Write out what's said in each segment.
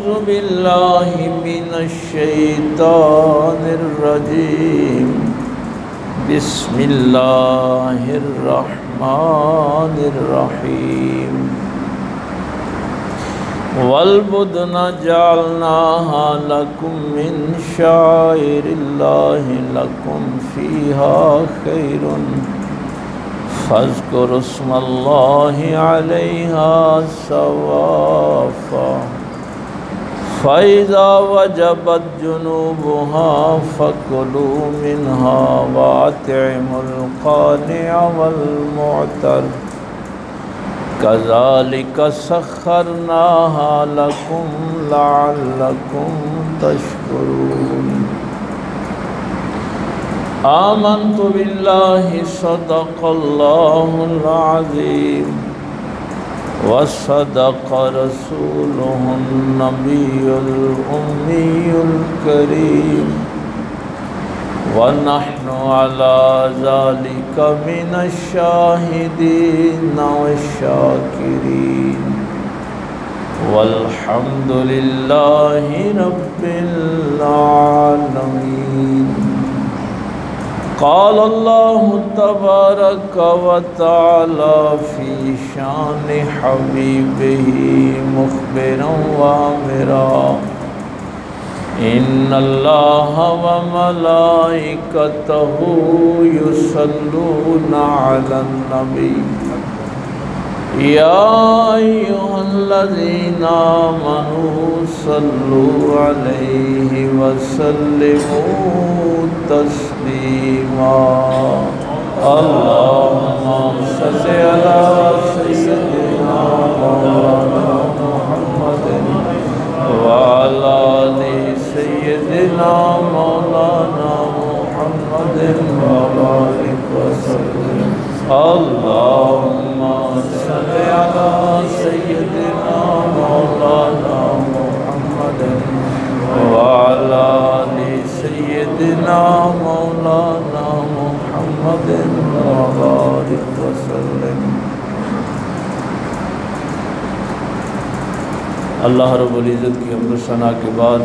औज़ु बिल्लाहि मिनश्शैतानिर्रजीम। बिस्मिल्लाहिर्रहमानिर्रहीम। वल बुदना जअलनाहा लकुम मिन शाइरिल्लाहि लकुम फ़ीहा खैरुन फ़ज़्कुरुस्मल्लाहि अलैहा सवाफ़ा फ़इज़ा वजबत जुनूबुहा फ़कुलू मिन्हा वअतिमुल क़ानिअ वल मुअतर कज़ालिक सख़्ख़रनाहा लकुम लअल्लकुम तशकुरून। आमन्तु बिल्लाहि सदक़ल्लाहुल अज़ीम व सदक़ रसूलुहुन नबियुल उम्मियुल करीम व नहनु अला ज़ालिका मिनश्शाहिदीन वश्शाकिरीन वल्हम्दुलिल्लाहि रब्बिल आलमीन। क़ाल अल्लाहु तबारक व तआला फ़ी शानि हबीबिही मुख़बिरन व आमिरा इन्नल्लाहा व मलाइकतहु युसल्लूना अलन नबी या अय्युहल्लज़ीना आमनू सल्लू अलैहि व सल्लिमू तस्लीमा। अल्लाहुम्मा सल्लि अला सय्यिदिना मौलाना मुहम्मदिन व अला आलि सय्यिदिना मौलाना मुहम्मदिन व बारिक व सल्लिम। अल्लाहुम्मा सल्लि अला सय्यिदिना मौलाना मुहम्मदिन व अला आलि सय्यिदिना मौलाना मुहम्मदिन व बारिक व सल्लिम। अल्लाह रब्बुल इज़्ज़त की हम्द व सना के बाद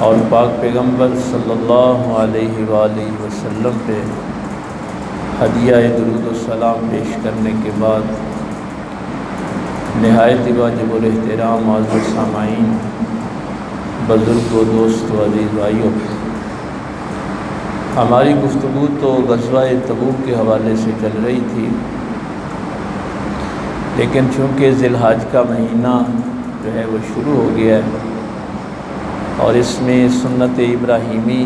और पाक पैगम्बर सल्लल्लाहु अलैहि वसल्लम पे हदिया दुरूद व सलाम पेश करने के बाद नहायत वाजिब और एहतराम आज़िज़ सामाईन, बुज़ुर्ग व दोस्त व अज़ीज़ भाइयों, हमारी गुफ्तगू तो ग़ज़वा-ए तबूक के हवाले से चल रही थी, लेकिन चूँकि ज़िलहज का महीना जो है वो शुरू हो गया है और इसमें सुन्नत इब्राहीमी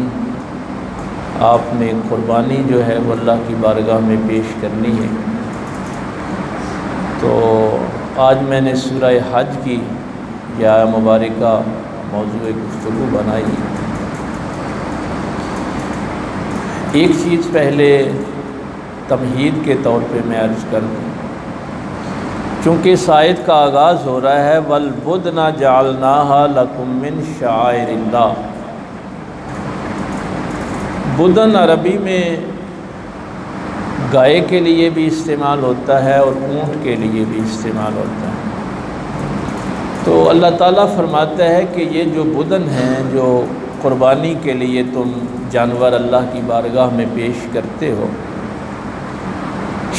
आपने क़ुरबानी जो है वो अल्लाह की बारगाह में पेश करनी है। तो आज मैंने सूरह हज की या मुबारका मौज़ूए गुफ्तगू बनाई। एक चीज़ पहले तमहीद के तौर पे मैं अर्ज़ कर दूँ, चूँकि इस आयत का आगाज़ हो रहा है वल बुदना जअलनाहा लकुम मिन शाइरिल्लाह। बुदन अरबी में गाय के लिए भी इस्तेमाल होता है और ऊँट के लिए भी इस्तेमाल होता है। तो अल्लाह ताला फरमाता है कि ये जो बुदन हैं, जो क़ुरबानी के लिए तुम जानवर अल्लाह की बारगाह में पेश करते हो,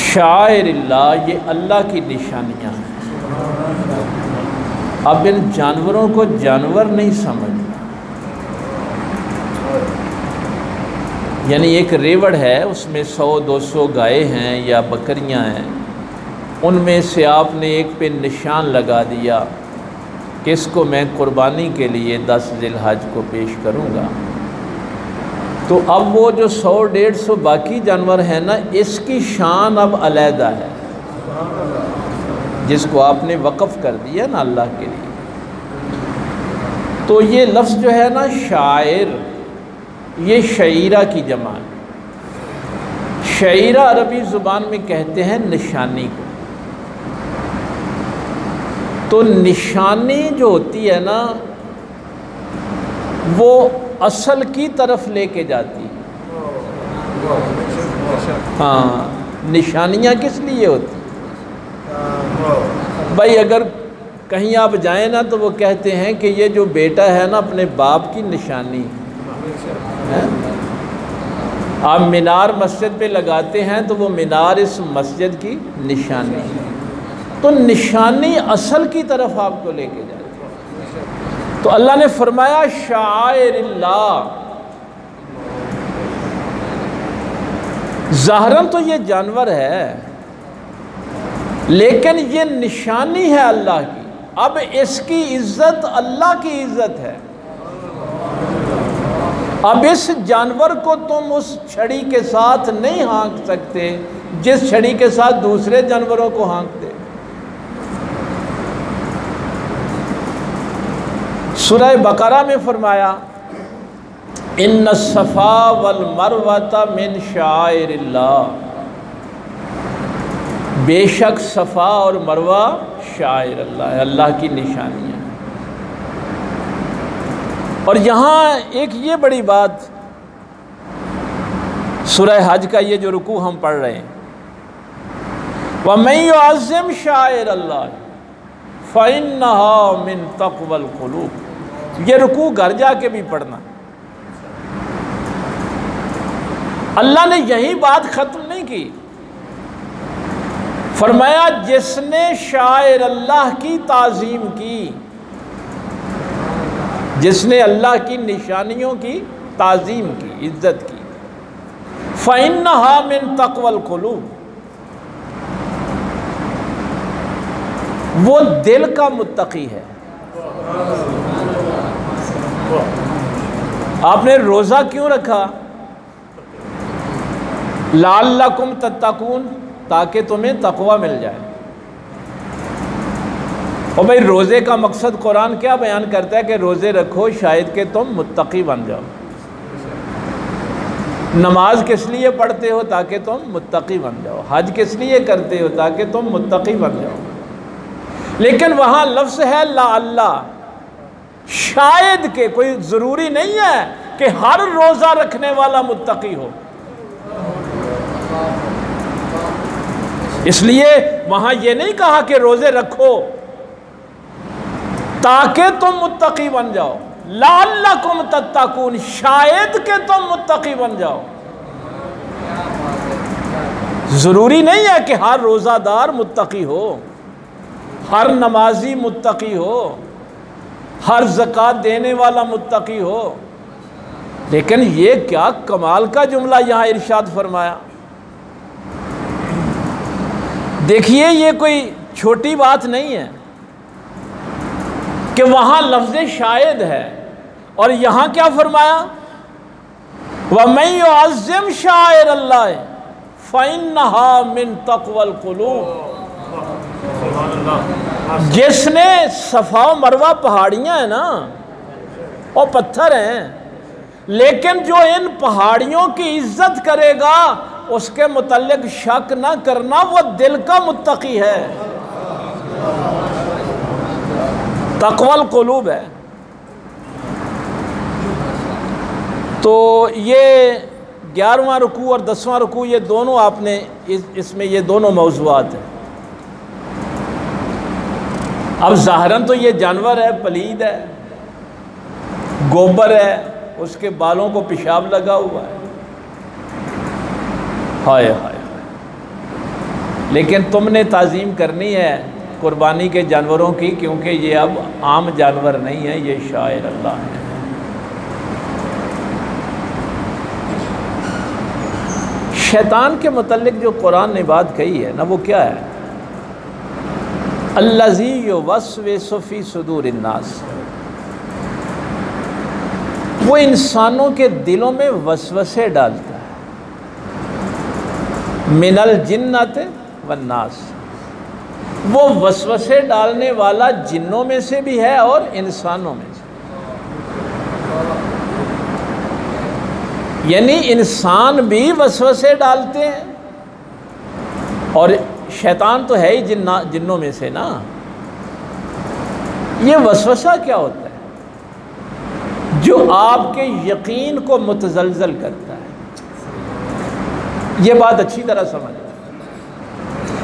शाइरिल्लाह, ये अल्लाह की निशानियाँ हैं। अब इन जानवरों को जानवर नहीं समझना, यानी एक रेवड़ है, उसमें 100-200 गायें हैं या बकरियां हैं, उनमें से आपने एक पे निशान लगा दिया कि इसको मैं क़ुरबानी के लिए 10 ज़िलहज को पेश करूंगा। तो अब वो जो 100-150 बाकी जानवर हैं ना, इसकी शान अब अलहदा है, जिसको आपने वक़फ़ कर दिया ना अल्लाह के लिए। तो ये लफ्ज़ जो है ना शायर, ये शईरा की जमा है। शईरा अरबी ज़ुबान में कहते हैं निशानी को। तो निशानी जो होती है ना, वो असल की तरफ लेके जाती है। हाँ, निशानियाँ किस लिए होती? भाई अगर कहीं आप जाएं ना तो वो कहते हैं कि ये जो बेटा है ना अपने बाप की निशानी है। आप मीनार मस्जिद पे लगाते हैं तो वो मीनार इस मस्जिद की निशानी है। तो निशानी असल की तरफ आपको लेके जाती है। तो अल्लाह ने फरमाया शाइरिल्लाह, ज़ाहरन तो ये जानवर है लेकिन ये निशानी है अल्लाह की। अब इसकी इज्जत अल्लाह की इज्जत है। अब इस जानवर को तुम उस छड़ी के साथ नहीं हाँक सकते जिस छड़ी के साथ दूसरे जानवरों को हाँकते। सूरह बकरा में फरमाया इन्न सफ़ा वल मरवता मिन शाइरिल्लाह, बेशक सफ़ा और मरवा शाइर अल्लाह है, अल्लाह की निशानियाँ। और यहाँ एक ये बड़ी बात, सूरह हज का ये जो रुकू हम पढ़ रहे हैं, वमन युअज़्ज़िम शाइर अल्लाह फ़इन्नहा मिन तक़वल क़ुलूब, ये रुकू घर जाके भी पढ़ना। अल्लाह ने यही बात ख़त्म नहीं की, फरमाया जिसने शाइर अल्लाह की ताज़ीम की, जिसने अल्लाह की निशानियों की ताज़ीम की, इज्जत की, फ़इन्नहा मिन तक़वल क़ुलूब, वो दिल का मुत्तकी है। आपने रोज़ा क्यों रखा? लअल्लकुम तत्तकून, ताकि तुम्हें तकवा मिल जाए। और भाई रोज़े का मकसद कुरान क्या बयान करता है कि रोज़े रखो शायद कि तुम मुत्तकी बन जाओ। नमाज किस लिए पढ़ते हो? ताकि तुम मुत्तकी बन जाओ। हज किस लिए करते हो? ताकि तुम मुत्तकी बन जाओ। लेकिन वहाँ लफ्ज़ है ला अल्लाह, शायद के, कोई ज़रूरी नहीं है कि हर रोज़ा रखने वाला मुत्तकी हो। इसलिए वहां यह नहीं कहा कि रोजे रखो ताकि तुम मुत्तकी बन जाओ, लअल्लकुम तत्तकून, शायद कि तुम मुत्तकी बन जाओ। जरूरी नहीं है कि हर रोजादार मुत्तकी हो, हर नमाजी मुत्तकी हो, हर ज़कात देने वाला मुत्तकी हो। लेकिन ये क्या कमाल का जुमला यहाँ इरशाद फरमाया। देखिए ये कोई छोटी बात नहीं है कि वहाँ लफ्ज़ शायद है और यहाँ क्या फरमाया, वमन युअज़्ज़िम शाइर अल्लाह फ़इन्नहा मिन तक़वल क़ुलूब, जिसने सफ़ा और मरवा पहाड़ियाँ हैं ना और पत्थर हैं, लेकिन जो इन पहाड़ियों की इज्जत करेगा उसके मुतल्लिक शक ना करना, वो दिल का मुत्तकी है, तक़वल क़ुलूब है। तो ये 11वां रुकू और 10वां रुकू, ये दोनों आपने इसमें ये दोनों मौज़ूआत हैं। अब ज़ाहरन तो ये जानवर है, पलीद है, गोबर है, उसके बालों को पेशाब लगा हुआ है, हाय हाय। लेकिन तुमने ताज़ीम करनी है कुर्बानी के जानवरों की, क्योंकि ये अब आम जानवर नहीं है, ये शाइर अल्लाह है। शैतान के मुतल्लिक जो कुरान ने बात कही है ना, वो क्या है, अल्लज़ी युवस्विसु फ़ी सुदूरिन नास, वो इंसानों के दिलों में वसवसे डालता है, मिनल जिन्नत वन्नास, वो वसवसे डालने वाला जिन्नों में से भी है और इंसानों में से। यानी इंसान भी वसवसे डालते हैं और शैतान तो है ही जिन्नों में से ना। ये वसवसा क्या होता है? जो आपके यकीन को मुतज़लज़ल करता है। ये बात अच्छी तरह समझ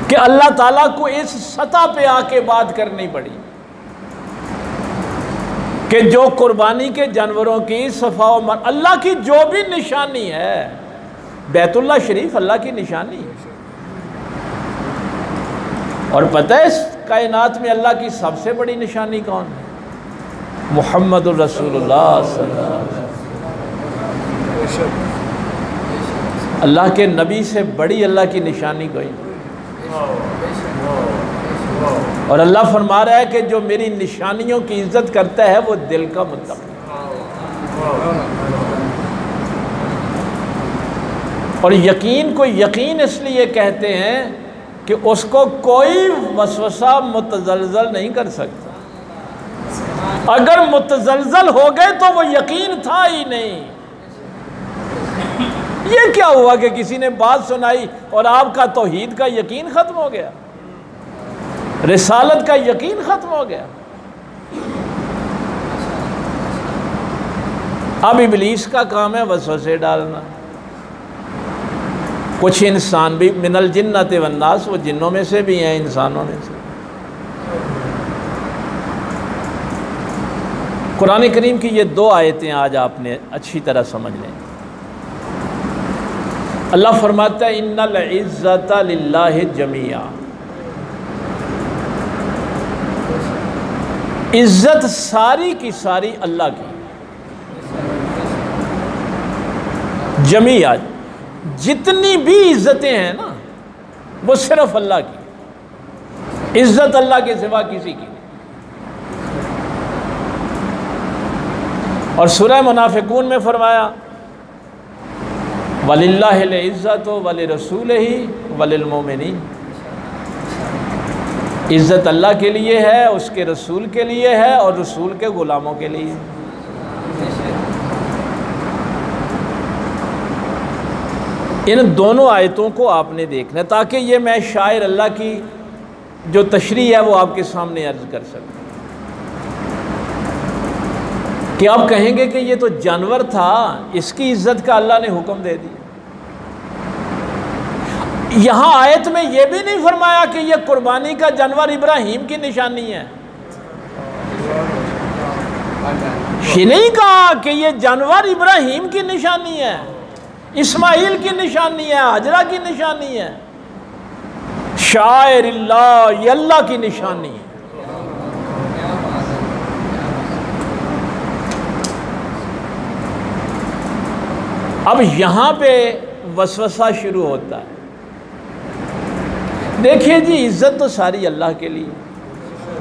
कि अल्लाह ताला को इस सतह पे आके बात करनी पड़ी कि जो कुर्बानी के जानवरों की सफ़ा अल्लाह की जो भी निशानी है, बैतुल्ला शरीफ अल्लाह की निशानी है। और पता है इस कायनात में अल्लाह की सबसे बड़ी निशानी कौन है? मुहम्मदुर रसूलुल्लाह सल्लल्लाहु अलैहि वसल्लम। अल्लाह के नबी से बड़ी अल्लाह की निशानी कोई नहीं। और अल्लाह फरमा रहा है कि जो मेरी निशानियों की इज्जत करता है वो दिल का मुत्तकी। और यकीन को यकीन इसलिए कहते हैं कि उसको कोई वसवसा मुतज़लज़ल नहीं कर सकता। अगर मुतज़लज़ल हो गए तो वो यकीन था ही नहीं। ये क्या हुआ कि किसी ने बात सुनाई और आपका तौहीद का यकीन ख़त्म हो गया, रिसालत का यकीन ख़त्म हो गया। अब इब्लीस का काम है वसवसे डालना। कुछ इंसान भी मिनल जिन्नत वन्नास, वो जिन्नों में से भी हैं, इंसानों में से। कुरान करीम की ये दो आयतें आज आपने अच्छी तरह समझ लें। अल्लाह फरमाता है इन्नल इज़्ज़ता लिल्लाहि जमीआ, इज़्ज़त सारी की सारी अल्लाह की। जमीआ, जितनी भी इज़्ज़तें हैं ना वो सिर्फ अल्लाह की। इज़्ज़त अल्लाह के सिवा किसी की नहीं। और सूरह मुनाफिकून में फरमाया वलिल्लाहिल इज़्ज़तु वलिरसूलिही वलिलमुमिनीन, इज़्ज़त अल्लाह के लिए है, उसके रसूल के लिए है और रसूल के ग़ुलामों के लिए। इन दोनों आयतों को आपने देखना ताकि ये मैं शायर अल्लाह की जो तशरीह है वो आपके सामने अर्ज़ कर सकूँ। कि आप कहेंगे कि ये तो जानवर था, इसकी इज्जत का अल्लाह ने हुक्म दे दिया। यहाँ आयत में ये भी नहीं फरमाया कि ये कुर्बानी का जानवर इब्राहीम की निशानी है। ये नहीं कहा कि ये जानवर इब्राहीम की निशानी है, इस्माइल की निशानी है, हजरा की निशानी है। शाइरिल्लाह, ये अल्लाह की निशानी है। अब यहाँ पे वसवसा शुरू होता है। देखिए जी, इज़्ज़त तो सारी अल्लाह के लिए।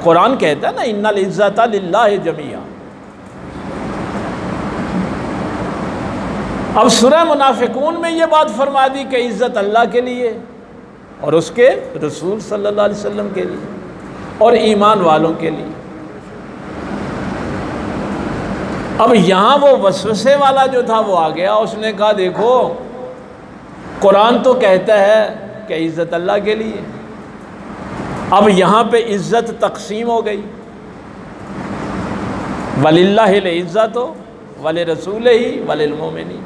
कुरान कहता है ना इन्नल इज़्ज़ता लिल्लाहि जमीआ। अब सूरह मुनाफिकून में ये बात फरमा दी कि इज़्ज़त अल्लाह के लिए और उसके रसूल सल्लल्लाहु अलैहि वसल्लम के लिए और ईमान वालों के लिए। अब यहाँ वो वसवसे वाला जो था वो आ गया, उसने कहा देखो कुरान तो कहता है कि इज़्ज़त अल्लाह के लिए। अब यहाँ पे इज़्ज़त तकसीम हो गई, वलिल्लाहिल इज़्ज़तु वलिरसूलिही वलिलमुमिनीन।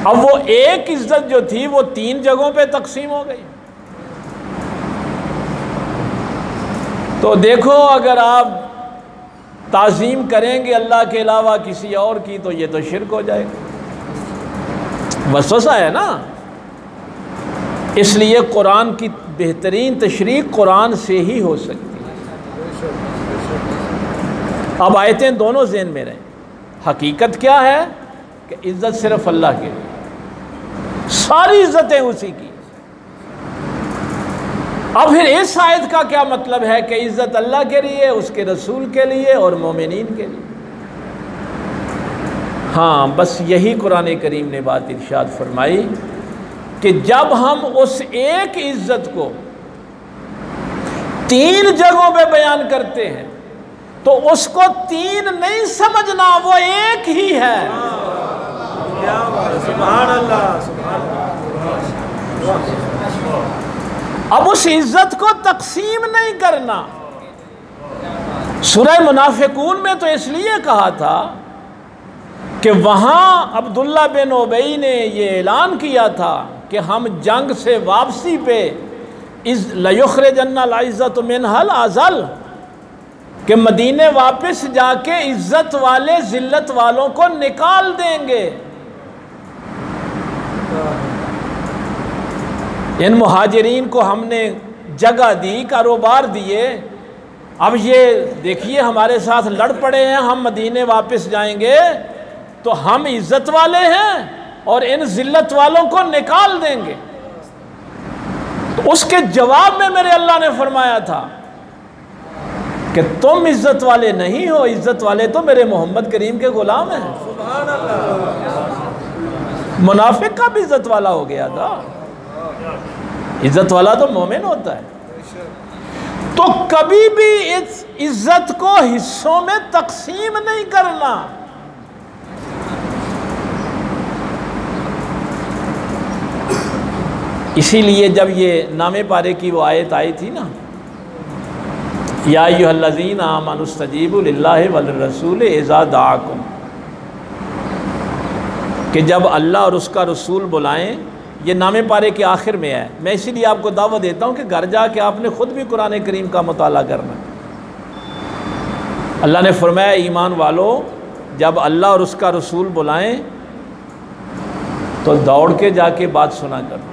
अब वो एक इज़्ज़त जो थी वो तीन जगहों पे तकसीम हो गई। तो देखो अगर आप ताज़ीम करेंगे अल्लाह के अलावा किसी और की तो ये तो शिर्क हो जाएगा। वसवसा है ना। इसलिए कुरान की बेहतरीन तशरीह कुरान से ही हो सकती है। अब आयतें दोनों ज़हन में रहें। हकीकत क्या है कि इज़्ज़त सिर्फ अल्लाह के लिए, सारी इज़्ज़तें उसी की। अब फिर इस आयत का क्या मतलब है कि इज़्ज़त अल्लाह के लिए, उसके रसूल के लिए और मोमिनीन के लिए। हाँ, बस यही कुरान करीम ने बात इरशाद फरमाई कि जब हम उस एक इज़्ज़त को तीन जगहों पे बयान करते हैं तो उसको तीन नहीं समझना, वो एक ही है। सुभान अल्लाह, सुभान अल्लाह। अब उस इज़्ज़त को तकसीम नहीं करना। सूरह मुनाफिकून में तो इसलिए कहा था कि वहाँ अब्दुल्ला बिन उबई ने ये ऐलान किया था कि हम जंग से वापसी पे लयुखरिजन्ना इज़्ज़त मिनहल अज़ल, कि मदीने वापस जाके इज्जत वाले जिल्लत वालों को निकाल देंगे। इन मुहाजिरीन को हमने जगह दी, कारोबार दिए, अब ये देखिए हमारे साथ लड़ पड़े हैं, हम मदीने वापस जाएंगे तो हम इज्जत वाले हैं और इन जिल्लत वालों को निकाल देंगे। तो उसके जवाब में मेरे अल्लाह ने फरमाया था कि तुम इज्जत वाले नहीं हो, इज्जत वाले तो मेरे मोहम्मद करीम के गुलाम हैं। मुनाफिक का भी इज्जत वाला हो गया था, इज्जत वाला तो मोमिन होता है। तो कभी भी इस इज्जत को हिस्सों में तकसीम नहीं करना। इसीलिए जब ये नामे पारे की वो आयत आई थी ना, या अय्युहल्लज़ीना आमनुस्तजीबू लिल्लाहि वल्रसूल इज़ा दआकुम, कि जब अल्लाह और उसका रसूल बुलाएं, ये नामे पारे के आखिर में है। मैं इसीलिए आपको दावत देता हूँ कि घर जाके आपने ख़ुद भी कुरान करीम का मुताला करना। अल्लाह ने फरमाया ईमान वालों, जब अल्लाह और उसका रसूल बुलाएं तो दौड़ के जाके बात सुना करना।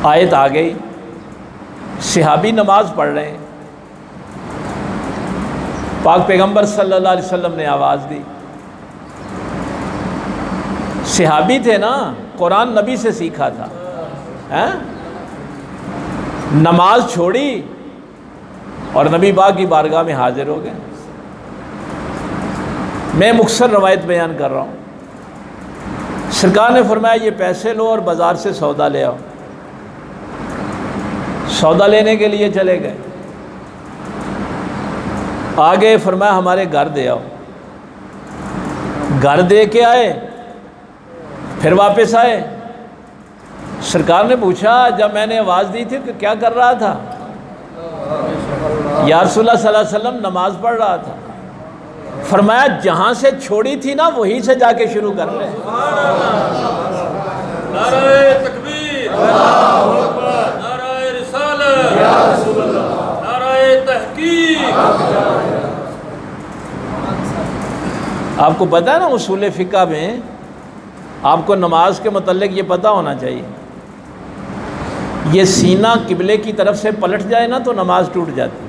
आयत आ गई, सहाबी नमाज पढ़ रहे हैं, पाक पैगंबर सल्लल्लाहु अलैहि वसल्लम ने आवाज़ दी। सहाबी थे ना, कुरान नबी से सीखा था, हैं? नमाज छोड़ी और नबी पाक की बारगाह में हाजिर हो गए। मैं मुख्तसर रवायत बयान कर रहा हूँ। सरकार ने फरमाया ये पैसे लो और बाज़ार से सौदा ले आओ। सौदा लेने के लिए चले गए, आगे फरमाया हमारे घर दे आओ। घर दे के आए, फिर वापस आए। सरकार ने पूछा जब मैंने आवाज़ दी थी कि क्या कर रहा था? या रसूलुल्लाह सल्लल्लाहु अलैहि वसल्लम नमाज पढ़ रहा था। फरमाया जहाँ से छोड़ी थी ना वहीं से जाके शुरू कर ले। नारे तकबीर, नारे रिसालत, नारे तहकीक। आपको पता है ना, उसूल फ़िक़्ह में आपको नमाज के मतलब ये पता होना चाहिए, ये सीना किबले की तरफ से पलट जाए ना तो नमाज टूट जाती है।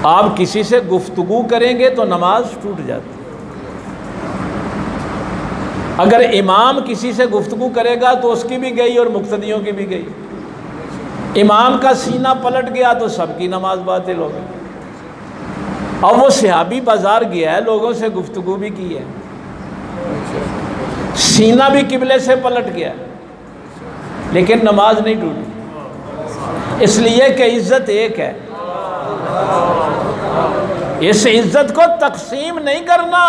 आप किसी से गुफ्तगू करेंगे तो नमाज टूट जाती है। अगर इमाम किसी से गुफ्तगू करेगा तो उसकी भी गई और मुक्तदियों की भी गई। इमाम का सीना पलट गया तो सबकी नमाज बातिल हो गई। अब वो सहाबी बाजार गया है, लोगों से गुफ्तगू भी की है, सीना भी किबले से पलट गया, लेकिन नमाज नहीं टूटी, इसलिए कि इज्जत एक है। इस इज्जत को तकसीम नहीं करना।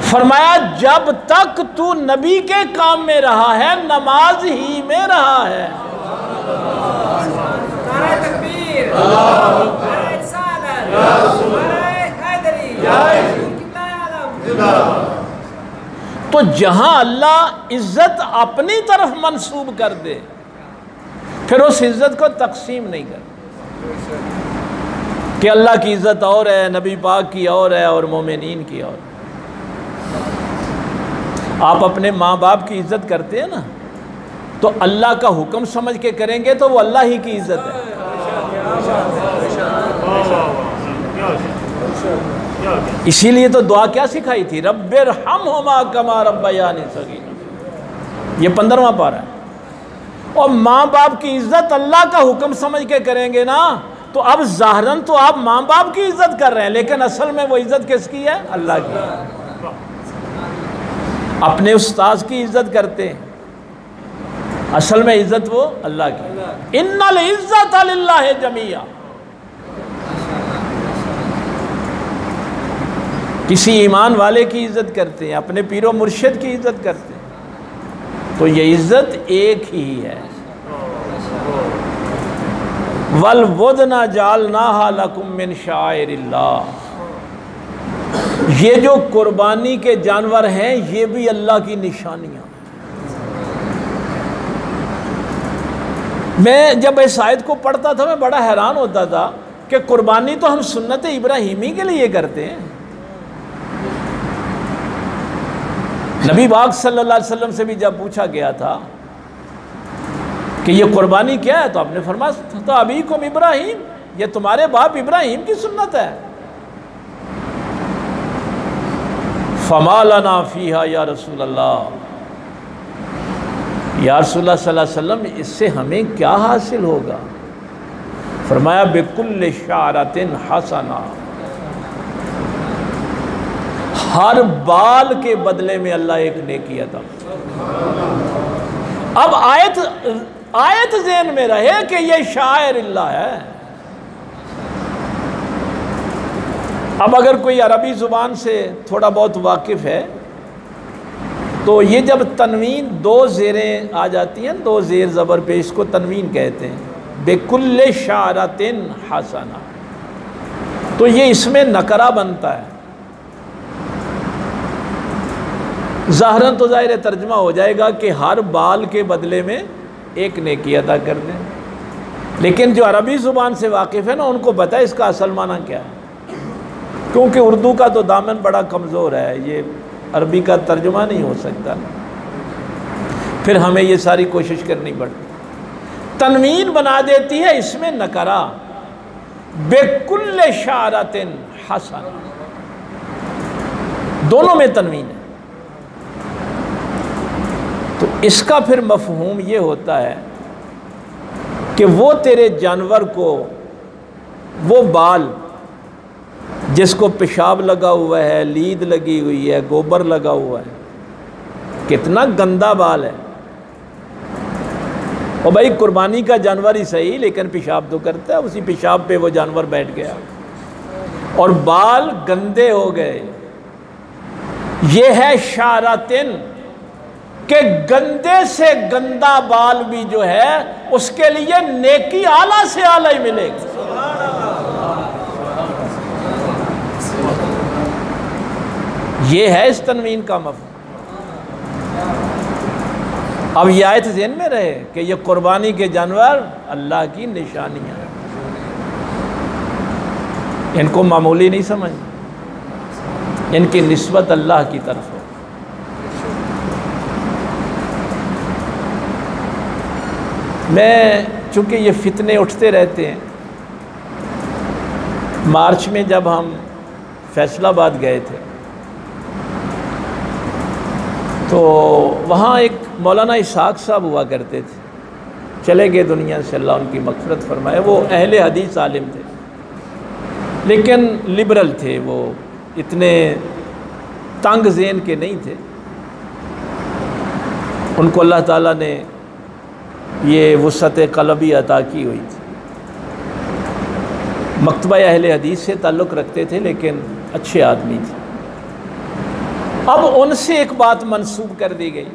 फरमाया जब तक तू नबी के काम में रहा है नमाज ही में रहा है। तो जहां अल्लाह इज्जत अपनी तरफ मंसूब कर दे फिर उस इज्जत को तकसीम नहीं कर कि अल्लाह की इज्जत और है, नबी पाक की और है और मोमिनीन की और। आप अपने माँ बाप की इज्जत करते हैं ना, तो अल्लाह का हुक्म समझ के करेंगे तो वो अल्लाह ही की इज्जत है। इसीलिए तो दुआ क्या सिखाई थी, रब्बिरहमहुमा कमा रब्बयानी सगीरा। ये 15वां पारा है। और माँ बाप की इज्जत अल्लाह का हुक्म समझ के करेंगे ना, तो अब ज़ाहरन तो आप माँ बाप की इज्जत कर रहे हैं, लेकिन असल में वो इज्जत किसकी है? अल्लाह की। अपने उस्ताद की इज्जत करते हैं, असल में इज्जत वो अल्लाह की। इन्नल इज्जत लिल्लाहि जमीआ। किसी ईमान वाले की इज्जत करते हैं, अपने पीरो मुर्शिद की इज्जत करते हैं, तो ये इज्जत एक ही है। वल वुदना जालनाहा लकुम मिन शाइरिल्लाह। ये जो कुर्बानी के जानवर हैं ये भी अल्लाह की निशानियाँ। मैं जब इस आयत को पढ़ता था मैं बड़ा हैरान होता था कि कुर्बानी तो हम सुन्नत इब्राहीमी के लिए करते हैं। नबी पाक सल्लल्लाहु अलैहि वसल्लम से भी जब पूछा गया था कि ये कुर्बानी क्या है, तो आपने फरमाया तो अबीकुम इब्राहीम, ये तुम्हारे बाप इब्राहीम की सुन्नत है। फमा लना फीहा या रसूल अल्लाह, या रसूलुल्लाह सल्लल्लाहु अलैहि वसल्लम इससे हमें क्या हासिल होगा? फरमाया बिकुल्ल शारतिन हसना, हर बाल के बदले में अल्लाह एक नेकी अता। अब आयत ज़हन में रहे कि ये शायर अल्लाह है। अब अगर कोई अरबी ज़ुबान से थोड़ा बहुत वाकिफ़ है तो ये जब तनवीन दो ज़ेरें आ जाती हैं, दो ज़ेर ज़बर पे, इसको तनवीन कहते हैं। बेकुल्ले शारतिन हसना, तो ये इसमें नकरा बनता है। ज़ाहरन तो ज़ाहिर तर्जुमा हो जाएगा कि हर बाल के बदले में एक नेकी अदा कर दें, लेकिन जो अरबी ज़ुबान से वाकिफ़ है ना, उनको पता है इसका असल माना क्या है, क्योंकि उर्दू का तो दामन बड़ा कमज़ोर है, ये अरबी का तर्जुमा नहीं हो सकता, फिर हमें ये सारी कोशिश करनी पड़ती। तनवीन बना देती है इसमें नकरा, बेकुल्ले शारतिन हसन, दोनों में तनवीन है। तो इसका फिर मफ़हूम ये होता है कि वो तेरे जानवर को, वो बाल जिसको पेशाब लगा हुआ है, लीद लगी हुई है, गोबर लगा हुआ है, कितना गंदा बाल है। और भाई कुर्बानी का जानवर ही सही, लेकिन पेशाब तो करता है, उसी पेशाब पे वो जानवर बैठ गया और बाल गंदे हो गए। ये है शारतिन कि गंदे से गंदा बाल भी जो है उसके लिए नेकी आला से आला ही मिलेगी। ये है इस तनवीन का मफ़हूम। अब ये आयत ज़हन में रहे कि ये कुर्बानी के जानवर अल्लाह की निशानियाँ हैं, इनको मामूली नहीं समझ, इनकी निस्बत अल्लाह की तरफ है। मैं चूँकि ये फितने उठते रहते हैं, मार्च में जब हम फैसलाबाद गए थे तो वहाँ एक मौलाना इसहाक साहब हुआ करते थे, चले गए दुनिया से, अल्लाह उनकी मग़फ़िरत फरमाए। वो अहले हदीस आलिम थे, लेकिन लिबरल थे, वो इतने तंग ज़हन के नहीं थे। उनको अल्लाह ताला ने ये वुसअत क़ल्बी अता की हुई थी। मकतबा अहले हदीस से ताल्लुक़ रखते थे, लेकिन अच्छे आदमी थे। अब उनसे एक बात मंसूब कर दी गई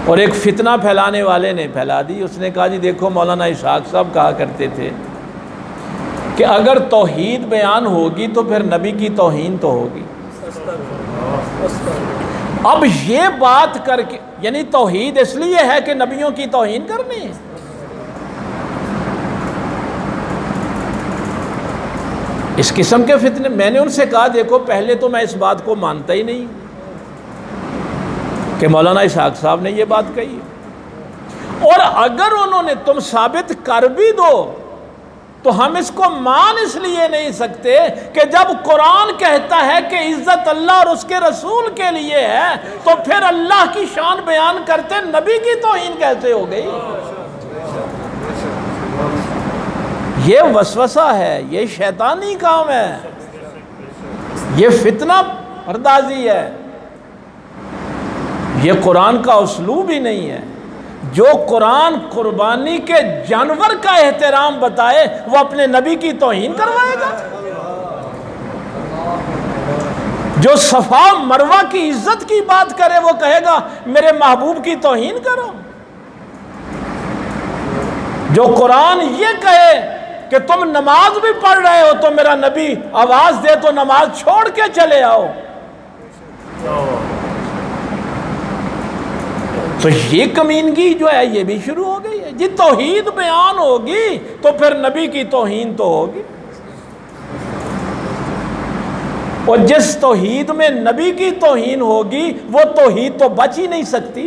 और एक फितना फैलाने वाले ने फैला दी। उसने कहा जी देखो, मौलाना इसहाक साहब कहा करते थे कि अगर तौहीद बयान होगी तो फिर नबी की तौहीन तो होगी। अब ये बात करके, यानी तौहीद इसलिए है कि नबियों की तौहीन करनी है। इस किस्म के फितने, मैंने उनसे कहा देखो, पहले तो मैं इस बात को मानता ही नहीं कि मौलाना इसहाक साहब ने ये बात कही, और अगर उन्होंने तुम साबित कर भी दो तो हम इसको मान इसलिए नहीं सकते कि जब कुरान कहता है कि इज्जत अल्लाह और उसके रसूल के लिए है, तो फिर अल्लाह की शान बयान करते नबी की तौहीन कैसे हो गई? ये वसवसा है, ये शैतानी काम है, ये फितना पर्दाजी है, ये कुरान का उसलूब ही नहीं है। जो कुरान कुर्बानी के जानवर का एहतराम बताए वो अपने नबी की तौहीन करवाएगा। जो सफा मरवा की इज्जत की बात करे वो कहेगा मेरे महबूब की तौहीन करो। जो कुरान ये कहे कि तुम नमाज भी पढ़ रहे हो तो मेरा नबी आवाज दे तो नमाज छोड़ के चले आओ, तो ये कमीनगी जो है ये भी शुरू हो गई है जी। तौहीद बयान होगी तो फिर नबी की तौहीन तो होगी, और जिस तौहीद में नबी की तौहीन होगी वो तौहीद तो बच ही नहीं सकती।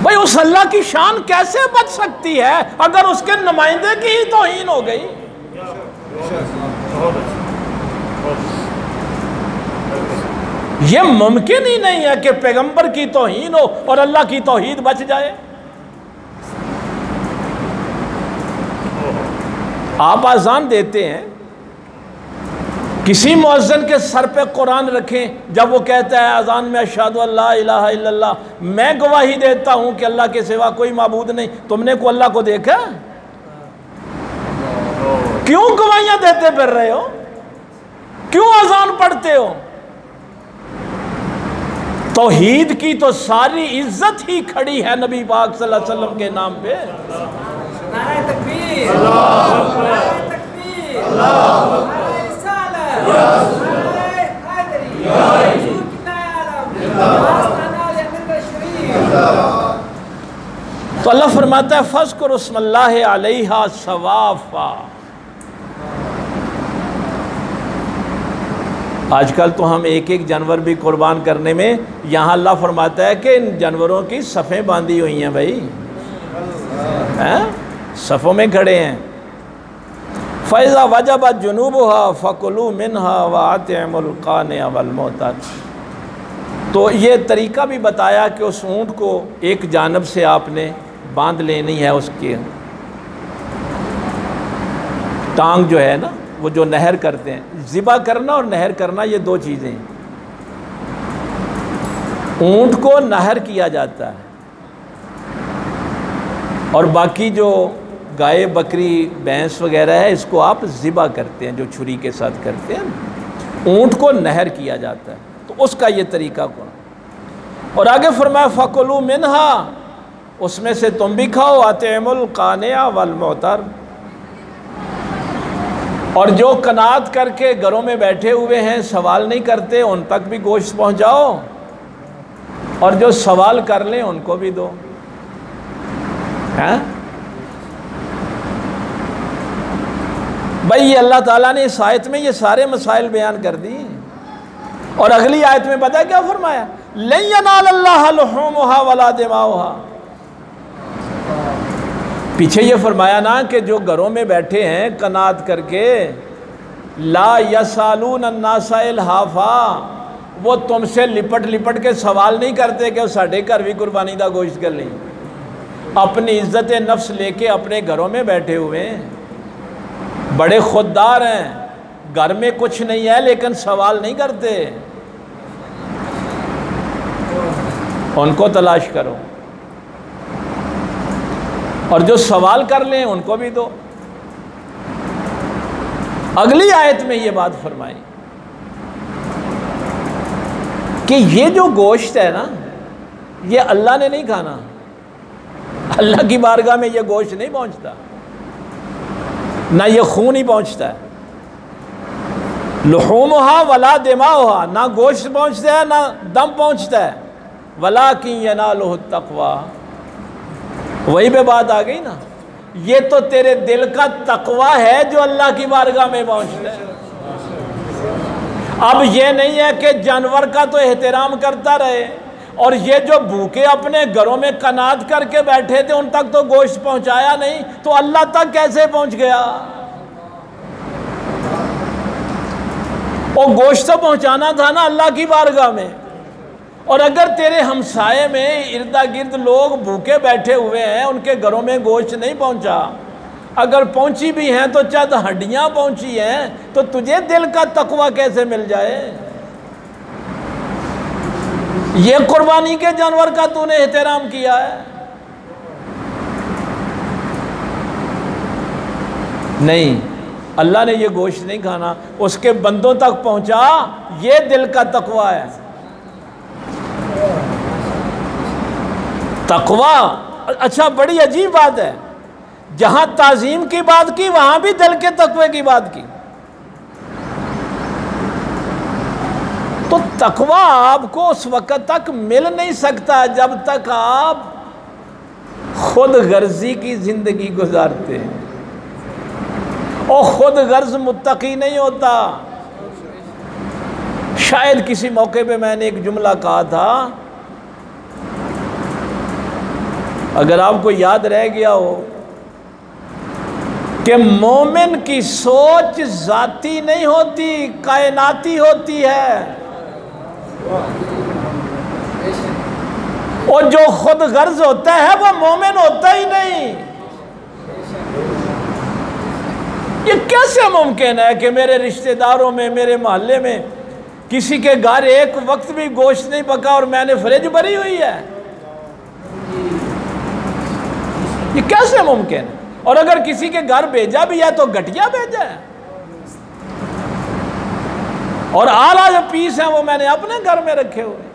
भाई उस अल्लाह की शान कैसे बच सकती है अगर उसके नुमाइंदे की ही तौहीन हो गई? ये मुमकिन ही नहीं है कि पैगंबर की तौहीन हो और अल्लाह की तौहीद बच जाए। आप आज़ान देते हैं, किसी मुअज्जिन के सर पे कुरान रखें, जब वो कहता है अज़ान में अशहदु अल्ला इलाहा इल्लल्लाह, मैं गवाही देता हूं कि अल्लाह के सिवा कोई माबूद नहीं, तुमने को अल्लाह को देखा? क्यों गवाहियां देते फिर रहे हो? क्यों अज़ान पढ़ते हो? तौहीद की तो सारी इज्जत ही खड़ी है नबी पाक सल्लल्लाहु अलैहि वसल्लम के नाम पे। नारे तकबीर, नारे तकबीर, नारे रिसालत, नारे हैदरी, हुजूर की नायाब, आस्ताना अल-अमीर शरीफ। तो अल्लाह फरमाता है फज़्कुर इस्मल्लाहि अलैहा सवाफ़ा। आजकल तो हम एक एक जानवर भी कुर्बान करने में, यहाँ अल्लाह फरमाता है कि इन जानवरों की सफ़ें बांधी हुई हैं भाई, हैं सफ़ों में खड़े हैं। फ़ैज़ा वजबत जुनूबुहा फ़कुलू मिन्हा व अतिमुल क़ानिअ वल मुअतर। तो ये तरीका भी बताया कि उस ऊँट को एक जानब से आपने बांध लेनी है, उसकी टांग जो है ना, वो जो नहर करते हैं, ज़िबा करना और नहर करना ये दो चीज़ें हैं। ऊँट को नहर किया जाता है और बाकी जो गाय बकरी भैंस वगैरह है इसको आप ज़िबा करते हैं, जो छुरी के साथ करते हैं। ऊँट को नहर किया जाता है, तो उसका ये तरीका कौन। और आगे फरमाया फ़कुलू मिन्हा, उसमें से तुम भी खाओ, अतिमुल क़ानिअ वल मुअतर। और जो कनात करके घरों में बैठे हुए हैं, सवाल नहीं करते, उन तक भी गोश्त पहुंचाओ, और जो सवाल कर लें उनको भी दो। हैं भाई, ये अल्लाह ताला ने इस आयत में ये सारे मसाइल बयान कर दिए। और अगली आयत में पता है क्या फरमाया? लन यनालल्लाह लुहूमुहा वला दिमाउहा। पीछे ये फरमाया ना कि जो घरों में बैठे हैं कनात करके, ला यसालून अन्नासा इल्हाफा, वो तुमसे लिपट लिपट के सवाल नहीं करते कि साढ़े घर भी कुर्बानी का गोश्त कर लें। अपनी इज्जत नफ्स लेके अपने घरों में बैठे हुए हैं, बड़े खुददार हैं, घर में कुछ नहीं है लेकिन सवाल नहीं करते। उनको तलाश करो और जो सवाल कर लें उनको भी दो। अगली आयत में ये बात फरमाई कि ये जो गोश्त है ना, ये अल्लाह ने नहीं खाना, अल्लाह की बारगाह में ये गोश्त नहीं पहुंचता, ना ये खून ही पहुंचता है। लुहूमुहा वला दिमाउहा, ना गोश्त पहुंचता है ना दम पहुंचता है। वलाकिन यनालुहु तक़वा, वही पे बात आ गई ना, ये तो तेरे दिल का तकवा है जो अल्लाह की बारगाह में पहुंचता है। अब ये नहीं है कि जानवर का तो एहतराम करता रहे, और ये जो भूखे अपने घरों में कनात करके बैठे थे उन तक तो गोश्त पहुंचाया नहीं, तो अल्लाह तक कैसे पहुंच गया? और गोश्त तो पहुंचाना था ना अल्लाह की बारगाह में। और अगर तेरे हमसाए में इर्दा गिर्द लोग भूखे बैठे हुए हैं, उनके घरों में गोश्त नहीं पहुंचा, अगर पहुंची भी हैं तो चंद हड्डियां पहुंची हैं, तो तुझे दिल का तकवा कैसे मिल जाए? ये कुर्बानी के जानवर का तूने एहतराम किया है? नहीं, अल्लाह ने ये गोश्त नहीं खाना, उसके बंदों तक पहुंचा, ये दिल का तकवा है। तकवा, अच्छा बड़ी अजीब बात है, जहां ताजीम की बात की वहां भी दिल के तकवे की बात की। तो तकवा आपको उस वक़्त तक मिल नहीं सकता जब तक आप खुद गर्जी की ज़िंदगी गुजारते हैं। और खुद गर्ज मुत्तकी नहीं होता। शायद किसी मौके पे मैंने एक जुमला कहा था, अगर आपको याद रह गया हो, कि मोमिन की सोच जाती नहीं होती, कायनाती होती है। और जो खुद गर्ज होता है वो मोमिन होता ही नहीं। ये कैसे मुमकिन है कि मेरे रिश्तेदारों में, मेरे मोहल्ले में किसी के घर एक वक्त भी गोश्त नहीं पका और मैंने फ्रिज भरी हुई है? ये कैसे मुमकिन है? और अगर किसी के घर भेजा भी है तो घटिया भेजा है, और आला जो पीस है वो मैंने अपने घर में रखे हुए।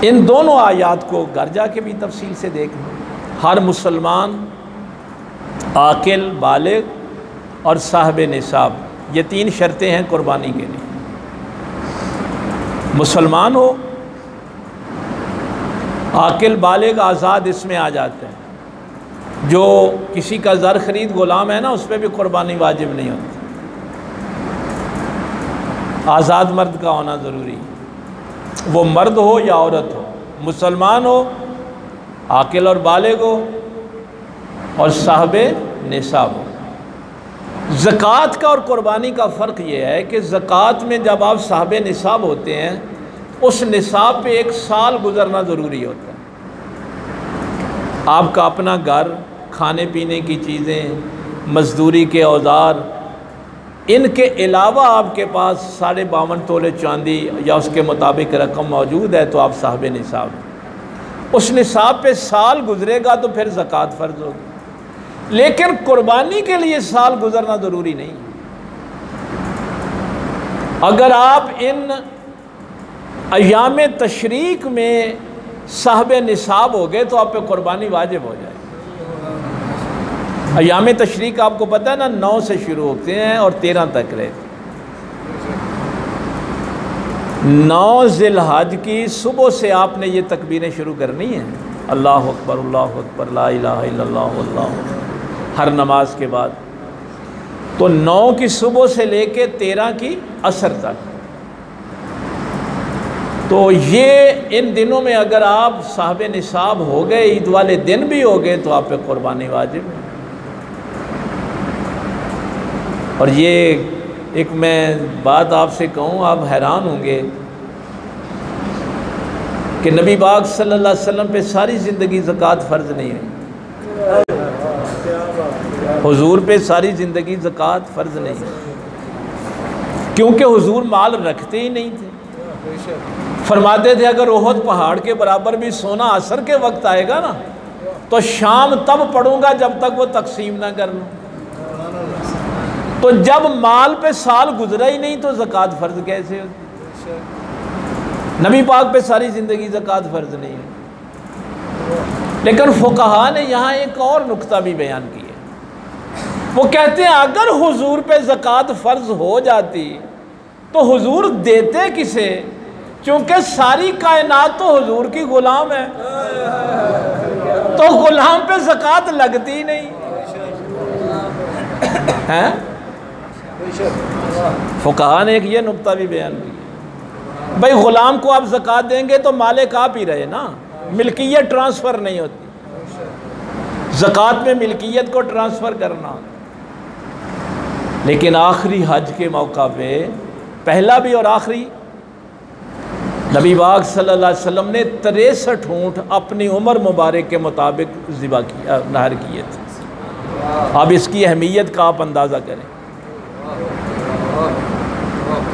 इन दोनों आयात को घर जाके भी तफसील से देखना। हर मुसलमान आकिल, बालिग और साहिब निसाब, ये 3 शर्तें हैं कुर्बानी के लिए। मुसलमान हो, आकिल, बालिग, आज़ाद इसमें आ जाते हैं। जो किसी का ज़र ख़रीद ग़ुलाम है ना, उस पर भी कुर्बानी वाजिब नहीं होती। आज़ाद मर्द का होना ज़रूरी है, वो मर्द हो या औरत हो, मुसलमान हो, आकिल और बालिग हो और साहिबे निसाब हो। ज़कात का और कुर्बानी का फ़र्क ये है कि ज़कात में जब आप साहिबे निसाब होते हैं, उस निसाब पे 1 साल गुजरना ज़रूरी होता है। आपका अपना घर, खाने पीने की चीज़ें, मजदूरी के औज़ार, इनके अलावा आपके पास 52.5 तोले चांदी या उसके मुताबिक रकम मौजूद है, तो आप साहिब निसाब। उस निसाब पे साल गुजरेगा तो फिर ज़कात फ़र्ज़ होगी। लेकिन कुर्बानी के लिए साल गुजरना ज़रूरी नहीं। अगर आप इन अय्याम तशरीक में साहिब निसाब हो गए तो आप पे कुर्बानी वाजिब हो जाएगी। अय्याम तशरीक आपको पता है ना, 9 से शुरू होते हैं और 13 तक रहते। 9 ज़िलहज की सुबह से आपने ये तकबीरें शुरू करनी है, अल्लाह अकबर, अल्लाह अकबर, ला इलाहा इल्लल्लाह, अल्लाह, हर नमाज के बाद। तो 9 की सुबह से लेके 13 की असर तक। तो ये इन दिनों में अगर आप साहिब निसाब हो गए, ईद वाले दिन भी हो गए, तो आप पे कुर्बानी वाजिब है। और ये एक मैं बात आपसे कहूँ, आप हैरान होंगे कि नबी पाक सल्लल्लाहु अलैहि वसल्लम पे सारी ज़िंदगी ज़कात फ़र्ज़ नहीं है। हुजूर पे सारी ज़िंदगी ज़कात फ़र्ज़ नहीं है, क्योंकि हुजूर माल रखते ही नहीं थे। फरमाते थे अगर ओहद पहाड़ के बराबर भी सोना असर के वक्त आएगा ना, तो शाम तब पढ़ूंगा जब तक वो तकसीम ना कर लूँ। तो जब माल पे साल गुजरा ही नहीं तो ज़कात फ़र्ज़ कैसे होती? नबी पाक पे सारी ज़िंदगी ज़कात फ़र्ज़ नहीं है। लेकिन फुक़हा ने यहाँ एक और नुक्ता भी बयान किया। वो कहते हैं अगर हुजूर पे ज़कात फ़र्ज़ हो जाती तो हुजूर देते किसे? क्योंकि सारी कायनात तो हुजूर की ग़ुलाम है, तो ग़ुलाम पे ज़कात लगती ही नहीं है। फुक़हा ने एक ये नुक्ता भी बयान किया, भाई ग़ुलाम को आप ज़कात देंगे तो मालिक आप ही रहे ना, मिल्कियत ट्रांसफ़र नहीं होती। ज़कात में मिल्कियत को ट्रांसफ़र करना। लेकिन आखिरी हज के मौका पे, पहला भी और आखिरी, नबी पाक सल्लल्लाहु अलैहि वसल्लम ने 63 ऊँट अपनी उम्र मुबारक के मुताबिक ज़िबा किया, नहर किए थे। अब इसकी अहमियत का आप अंदाज़ा करें।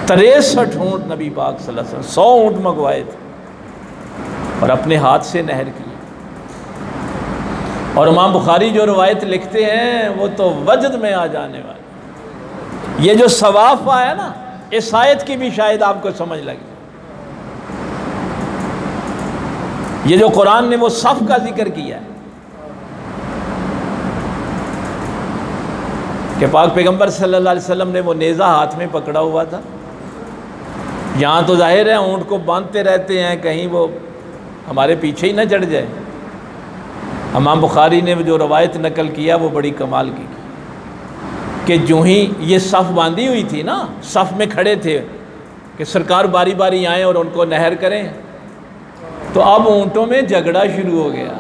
63 ऊँट नबी पाक सल्लल्लाहु अलैहि वसल्लम, 100 ऊँट मंगवाए थे और अपने हाथ से नहर किए। और इमाम बुखारी जो रवायत लिखते हैं वो तो वजद में आ जाने वाली। ये जो सवाफ आया ना, इस आयत की भी शायद आपको समझ लगी। ये जो कुरान ने वो सफ़ का जिक्र किया है, कि पाक पैगंबर सल्लल्लाहु अलैहि वसल्लम ने वो नेज़ा हाथ में पकड़ा हुआ था। यहाँ तो जाहिर है ऊँट को बांधते रहते हैं कहीं वो हमारे पीछे ही ना चढ़ जाए। इमाम बुखारी ने जो रवायत नकल किया वो बड़ी कमाल की कि जो ही ये सफ़ बांधी हुई थी ना, सफ़ में खड़े थे कि सरकार बारी बारी आएँ और उनको नहर करें, तो अब ऊँटों में झगड़ा शुरू हो गया।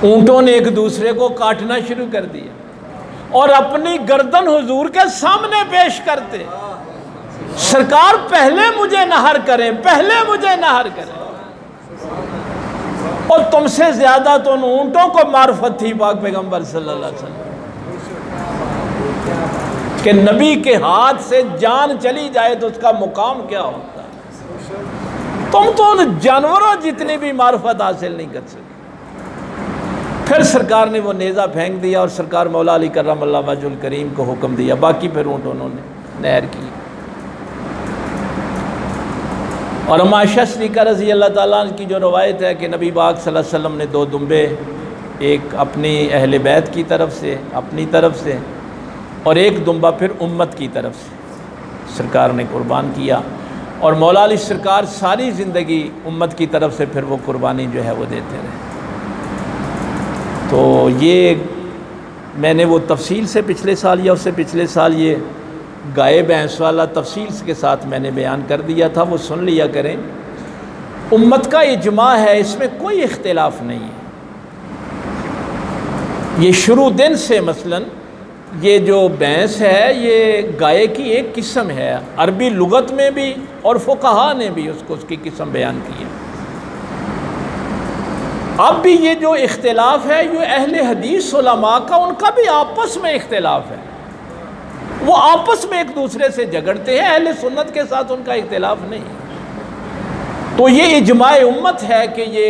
ऊँटों ने एक दूसरे को काटना शुरू कर दिया और अपनी गर्दन हुजूर के सामने पेश करते, सरकार पहले मुझे नहर करें, पहले मुझे नहर करें। और तुमसे ज़्यादा तो उन ऊँटों को मार्फत थी पाक पैगंबर सल्लल्लाहु अलैहि वसल्लम कि नबी के हाथ से जान चली जाए तो उसका मुकाम क्या होता। तुम तो उन जानवरों जितनी भी मार्फत हासिल नहीं कर सके। फिर सरकार ने वो नेज़ा फेंक दिया और सरकार मौला अली कर्रमल्लाहु वजहुल करीम को हुक्म दिया, बाकी फिर ऊँट उन्होंने नहर की। और अम्मा आयशा सिद्दीक़ा रज़ी अल्लाह ताला की जो रवायत है कि नबी पाक सल्लल्लाहु अलैहि वसल्लम ने 2 दुम्बे, एक अपनी अहले बैत की तरफ से, अपनी तरफ से, और एक दुम्बा फिर उम्मत की तरफ से सरकार ने कुर्बान किया। और मौला अली सरकार सारी ज़िंदगी उम्मत की तरफ से फिर वो कुर्बानी जो है वो देते रहे। तो ये मैंने वो तफसील से पिछले साल या उससे पिछले साल ये गाय भैंस वाला तफसील के साथ मैंने बयान कर दिया था, वो सुन लिया करें। उम्मत का इजमा है, इसमें कोई इख्तिलाफ नहीं है। ये शुरू दिन से मसलन ये जो भैंस है ये गाय की एक किस्म है, अरबी लुगत में भी और फुक़हा ने भी उसकी किस्म बयान की है। अब भी ये जो इख्तिलाफ है ये अहले हदीस उलमा का, उनका भी आपस में इख्तिलाफ है, वो आपस में एक दूसरे से झगड़ते हैं, अहले सुन्नत के साथ उनका इख्तिलाफ नहीं। तो ये इजमाए उम्मत है कि ये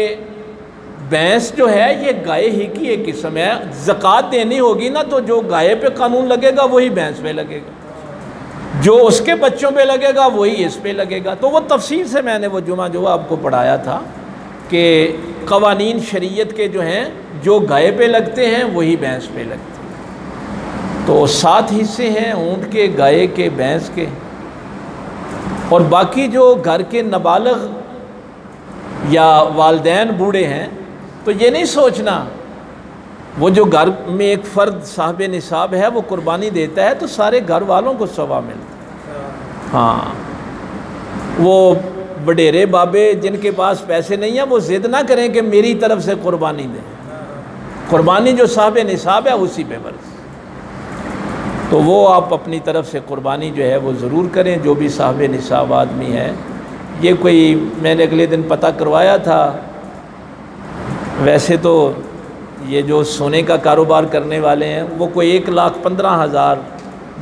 भैंस जो है ये गाय ही की एक किस्म है। ज़कात देनी होगी ना तो जो गाय पे कानून लगेगा वही भैंस पे लगेगा, जो उसके बच्चों पे लगेगा वही इस पे लगेगा। तो वो तफसील से मैंने वो जुमा जो आपको पढ़ाया था कि क़वानीन शरीयत के जो हैं जो गाय पे लगते हैं वही भैंस पे लगते हैं। तो 7 हिस्से हैं ऊँट के, गाय के, भैंस के, और बाकी जो घर के नाबालिग या वालिदैन बूढ़े हैं तो ये नहीं सोचना, वो जो घर में एक फ़र्द साहिब निसाब है वो कुर्बानी देता है तो सारे घर वालों को सवाब मिलता है। हाँ, वो वडेरे बाबे जिनके पास पैसे नहीं है वो ज़िद ना करें कि मेरी तरफ से कुर्बानी दें, कुर्बानी जो साहिब निसाब है उसी पे बरस। तो वो आप अपनी तरफ से कुर्बानी जो है वो ज़रूर करें, जो भी साहिब निसाब आदमी है। ये कोई मैंने अगले दिन पता करवाया था, वैसे तो ये जो सोने का कारोबार करने वाले हैं वो कोई 1,15,000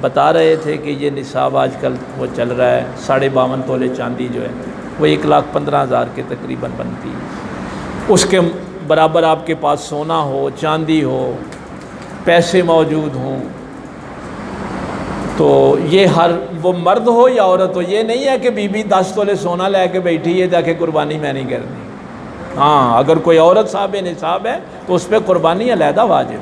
बता रहे थे कि ये निसाब आजकल वो चल रहा है, 52.5 तोले चांदी जो है वो 1,15,000 के तकरीबन बनती है। उसके बराबर आपके पास सोना हो, चांदी हो, पैसे मौजूद हों, तो ये हर वो मर्द हो या औरत हो, ये नहीं है कि बीबी 10 तोले सोना लेके बैठी है जाके कुर्बानी मैं नहीं करनी। हाँ, अगर कोई औरत साहिब निसाब है तो उस पर कुर्बानी अलहदा वाजिब।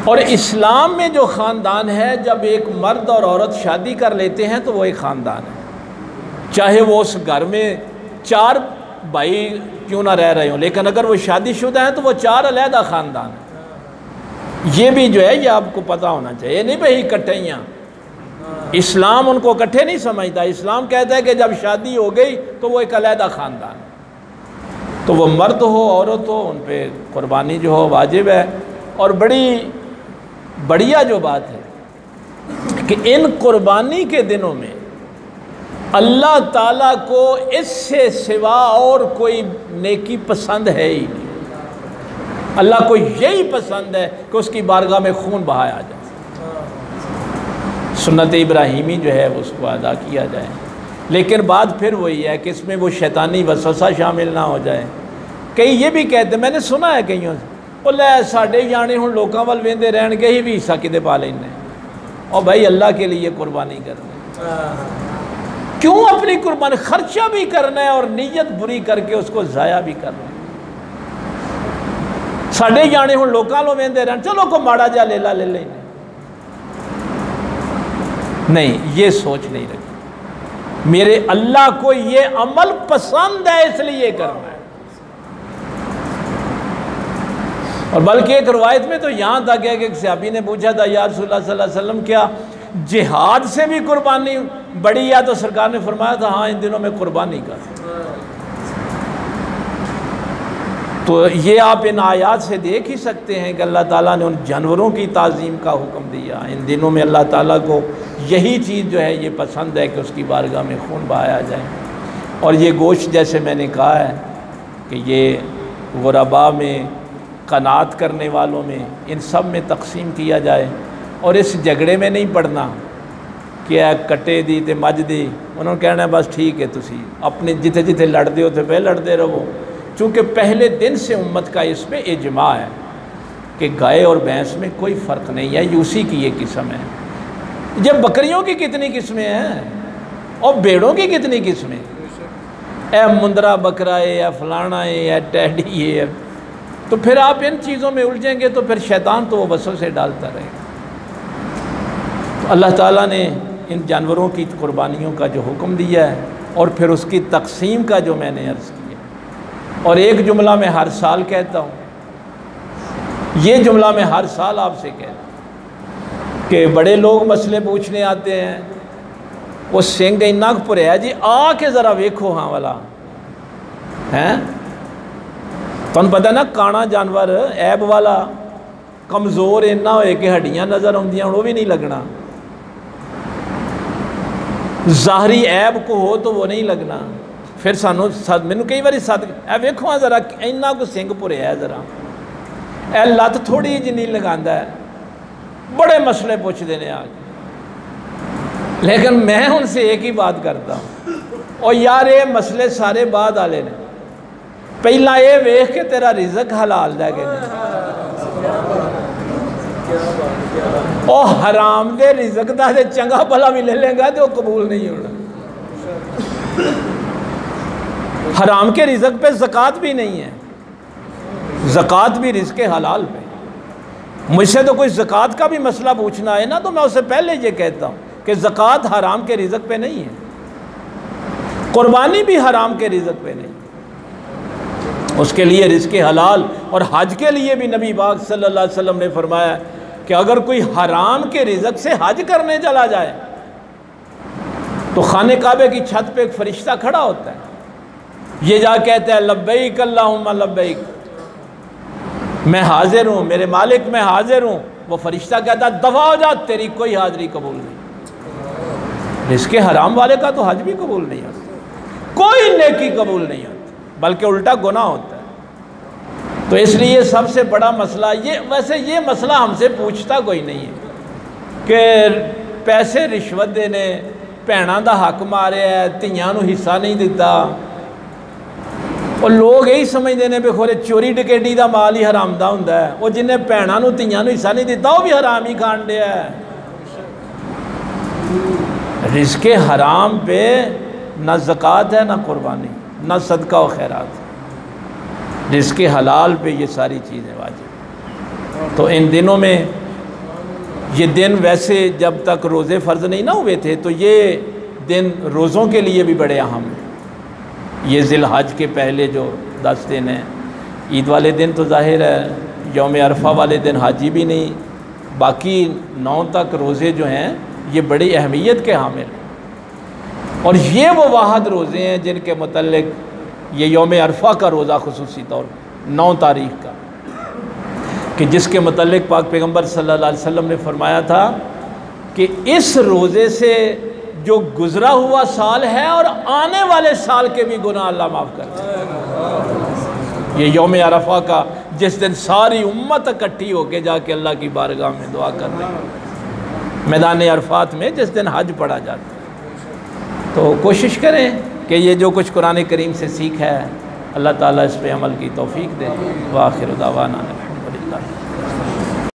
और इस्लाम में जो ख़ानदान है, जब एक मर्द और औरत शादी कर लेते हैं तो वो एक ख़ानदान है, चाहे वो उस घर में 4 भाई क्यों ना रह रहे हों, लेकिन अगर वो शादीशुदा हैं तो वो 4 अलहदा ख़ानदान है। ये भी जो है ये आपको पता होना चाहिए, नहीं भाई इकट्ठियाँ। इस्लाम उनको इकट्ठे नहीं समझता, इस्लाम कहता है कि जब शादी हो गई तो वो एक अलहदा ख़ानदान है। तो वो मर्द हो औरत हो उन पर कुर्बानी जो हो वाजिब है। और बड़ी बढ़िया जो बात है कि इन कुर्बानी के दिनों में अल्लाह ताला को इससे सिवा और कोई नेकी पसंद है ही नहीं। अल्लाह को यही पसंद है कि उसकी बारगाह में खून बहाया जाए, सुन्नत इब्राहीमी जो है उसको अदा किया जाए। लेकिन बात फिर वही है कि इसमें वो शैतानी वसवसा शामिल ना हो जाए। कई ये भी कहते, मैंने सुना है कईयों से, बोले साढ़े जाने हूँ लोगों वाल वेंदे रहने ही भी हिस्सा किते पा लेने, और भाई अल्लाह के लिए कुर्बानी करना, क्यों अपनी कुर्बानी खर्चा भी करना है और नीयत बुरी करके उसको ज़ाया भी करना है। साढ़े जाने हुण लोकां लो वेंदे रहन, चलो को माड़ा जा ले ले नहीं, ये सोच नहीं रखी। मेरे अल्लाह को ये अमल पसंद है इसलिए करना है। और बल्कि एक रवायत में तो यहाँ तक है कि एक सहाबी ने पूछा था, या रसूलुल्लाह सल्लल्लाहु अलैहि वसल्लम क्या जिहाद से भी कुर्बानी बड़ी है? तो सरकार ने फरमाया था हाँ, इन दिनों में कुर्बानी का। तो ये आप इन आयात से देख ही सकते हैं कि अल्लाह ताला ने उन जानवरों की ताज़ीम का हुक्म दिया। इन दिनों में अल्लाह ताला को यही चीज़ जो है ये पसंद है कि उसकी बारगाह में खून बहाया जाए। और ये गोश्त जैसे मैंने कहा है कि ये गुरबा में, कनात करने वालों में, इन सब में तकसीम किया जाए। और इस झगड़े में नहीं पड़ना कि कट्टे दी ते मज दी, उन्होंने कहना है बस ठीक है, तुसी अपने जिथे जिथे लड़ते हो तो फिर लड़ते रहो। चूँकि पहले दिन से उम्मत का इस पर इजमा है कि गाय और भैंस में कोई फ़र्क नहीं है, यूसी की ये किस्म है। जब बकरियों की कितनी किस्में हैं और भेड़ों की कितनी किस्में, ए मुंदरा बकरा है या फलाना है या टैडी है, तो फिर आप इन चीज़ों में उलझेंगे तो फिर शैतान तो वो बसों से डालता रहेगा। तो अल्लाह ताला ने इन जानवरों की कुर्बानियों का जो हुक्म दिया है और फिर उसकी तकसीम का जो मैंने अर्ज़ किया, और एक जुमला मैं हर साल कहता हूँ, ये जुमला मैं हर साल आपसे कहता हूँ कि बड़े लोग मसले पूछने आते हैं, वो सिंह इन्ना भुरया जी, आके ज़रा वेखो हाँ वाला हैं। तुहानूं पता ना काना जानवर ऐब वाला कमज़ोर इन्ना होए कि हड्डियाँ नज़र आउंदियां, वो भी नहीं लगना। ज़ाहरी ऐब को हो तो वो नहीं लगना। फिर सानू मैनू कई बार सद ए वेखो हाँ ज़रा इन्ना को सिंह भुरया है, ज़रा ए लत्त थोड़ी जिन्नी लगांदा है, बड़े मसले पूछते हैं आके। लेकिन मैं उनसे एक ही बात करता हूँ, और यार ये मसले सारे बाद आले ने, पहला ये वेख के तेरा रिज़क हलाल है कि नहीं। और हराम दे रिज़क दा ते चंगा भला भी ले लेगा तो कबूल नहीं होना। हराम के रिज़क पे ज़कात भी नहीं है, ज़कात भी रिज़्क़ हलाल पे। मुझसे तो कोई ज़कात का भी मसला पूछना है ना, तो मैं उससे पहले ये कहता हूँ कि ज़कात हराम के रिज़क पे नहीं है, कुर्बानी भी हराम के रिज़क पे नहीं, उसके लिए रिज़्क़ हलाल। और हज के लिए भी नबी पाक सल्लल्लाहु अलैहि वसल्लम ने फरमाया कि अगर कोई हराम के रिज़्क़ से हज करने चला जाए तो खाने काबे की छत पे एक फ़रिश्ता खड़ा होता है, ये जा कहता है लब्बैक अल्लाहुम्मा लब्बैक, मैं हाजिर हूँ मेरे मालिक, मैं हाजिर हूँ। वो फ़रिश्ता कहता है दफ़ा हो जा, तेरी कोई हाज़िरी कबूल नहीं। रिज़्क़ हराम वाले का तो हज भी कबूल नहीं होता, कोई नेकी कबूल नहीं होती, बल्कि उल्टा गुनाह होता है। तो इसलिए सबसे बड़ा मसला ये, वैसे ये मसला हमसे पूछता कोई नहीं है कि पैसे रिश्वत देने, भैणों का हक मारिया, धियां नूं हिस्सा नहीं दिता। और लोग यही समझते हैं भी खोरे चोरी डकैती का माल ही हराम का होंदा है, वो जिन्हें भैणों नूं धियां नूं हिस्सा नहीं दिता वो भी हराम ही खाण दिया है। रिज़्क़ हराम पे ना ज़कात है, ना कुर्बानी, ना सदका व खैरात। रिज़्क़ हलाल पे ये सारी चीज़ें वाजिब। तो इन दिनों में, ये दिन वैसे जब तक रोज़े फ़र्ज़ नहीं ना हुए थे, तो ये दिन रोज़ों के लिए भी बड़े अहम हैं। ये ज़िलहज के पहले जो 10 दिन हैं, ईद वाले दिन तो ज़ाहिर है, यौम अरफा वाले दिन हाजी भी नहीं, बाकी 9 तक रोज़े जो हैं ये बड़ी अहमियत के हामिल हैं। और ये वो वाहद रोज़े हैं जिनके मुतल्लिक ये यौम अरफा का रोज़ा खुसूसी तौर 9 तारीख़ का, कि जिसके मुतल्लिक पाक पैगम्बर सल्लल्लाहु अलैहि वसल्लम ने फरमाया था कि इस रोज़े से जो गुज़रा हुआ साल है और आने वाले साल के भी गुनाह अल्लाह माफ़ कर। ये यौम अरफा का, जिस दिन सारी उम्मत इकट्ठी होके जाके अल्लाह की बारगाह में दुआ कर रही है, मैदान अरफात में जिस दिन हज पढ़ा जाता है। तो कोशिश करें कि ये जो कुछ कुरान करीम से सीख है, अल्लाह ताला इस पे अमल की तौफीक दे। व आखिर दावाना।